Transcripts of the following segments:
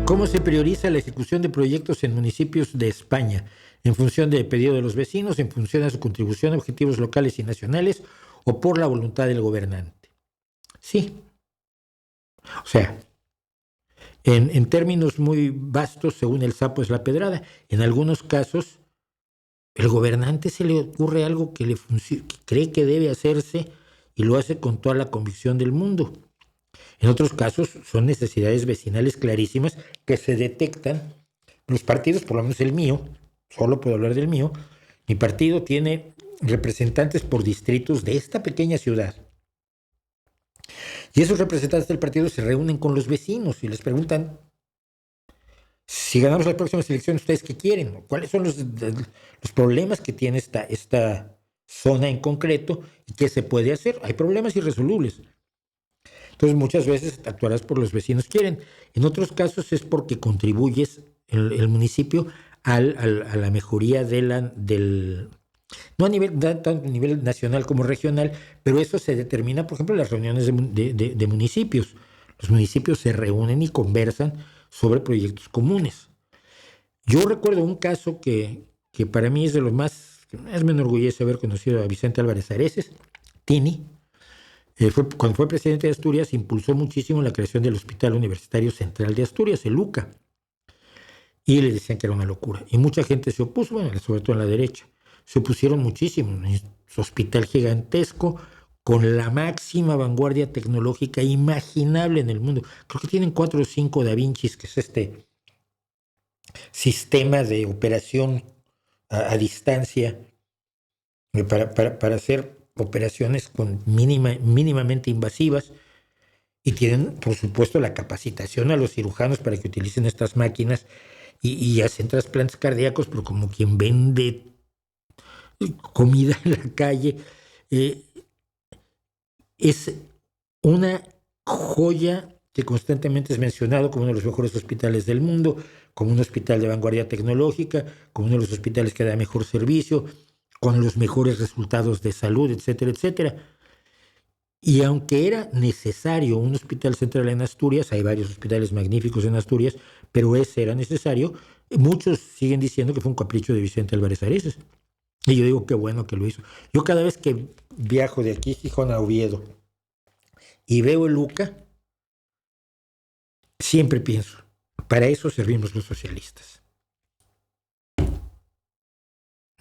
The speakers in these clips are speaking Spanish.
¿Cómo se prioriza la ejecución de proyectos en municipios de España? ¿En función del pedido de los vecinos, en función de su contribución a objetivos locales y nacionales o por la voluntad del gobernante? Sí. O sea, en términos muy vastos, según el sapo es la pedrada. En algunos casos, el gobernante se le ocurre algo que que cree que debe hacerse y lo hace con toda la convicción del mundo. En otros casos son necesidades vecinales clarísimas que se detectan. Los partidos, por lo menos el mío, solo puedo hablar del mío, mi partido tiene representantes por distritos de esta pequeña ciudad. Y esos representantes del partido se reúnen con los vecinos y les preguntan: si ganamos las próximas elecciones, ¿ustedes qué quieren? ¿Cuáles son los problemas que tiene esta zona en concreto y qué se puede hacer? Hay problemas irresolubles. Entonces muchas veces actuarás por los vecinos quieren. En otros casos es porque contribuyes el municipio a la mejoría del no tanto a nivel nacional como regional, pero eso se determina, por ejemplo, en las reuniones de municipios. Los municipios se reúnen y conversan sobre proyectos comunes. Yo recuerdo un caso que para mí es de los más me enorgullece haber conocido a Vicente Álvarez Areces, Tini. Cuando fue presidente de Asturias, impulsó muchísimo la creación del Hospital Universitario Central de Asturias, el UCA. Y le decían que era una locura. Y mucha gente se opuso, bueno, sobre todo en la derecha. Se opusieron muchísimo. Un hospital gigantesco con la máxima vanguardia tecnológica imaginable en el mundo. Creo que tienen 4 o 5 Da Vincis, que es este sistema de operación a distancia para hacer operaciones mínimamente invasivas, y tienen, por supuesto, la capacitación a los cirujanos para que utilicen estas máquinas y hacen trasplantes cardíacos, pero como quien vende comida en la calle. Es una joya que constantemente es mencionado como uno de los mejores hospitales del mundo, como un hospital de vanguardia tecnológica, como uno de los hospitales que da mejor servicio, con los mejores resultados de salud, etcétera, etcétera. Y aunque era necesario un hospital central en Asturias, hay varios hospitales magníficos en Asturias, pero ese era necesario, muchos siguen diciendo que fue un capricho de Vicente Álvarez Areces. Y yo digo, qué bueno que lo hizo. Yo cada vez que viajo de aquí, Gijón a Oviedo, y veo el UCA, siempre pienso, para eso servimos los socialistas.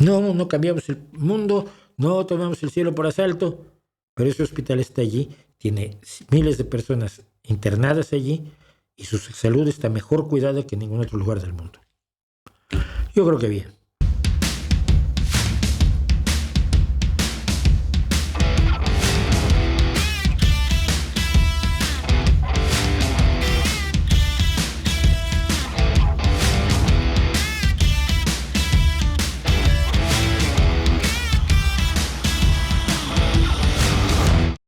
No cambiamos el mundo, no tomamos el cielo por asalto, pero ese hospital está allí, tiene miles de personas internadas allí y su salud está mejor cuidada que en ningún otro lugar del mundo. Yo creo que bien.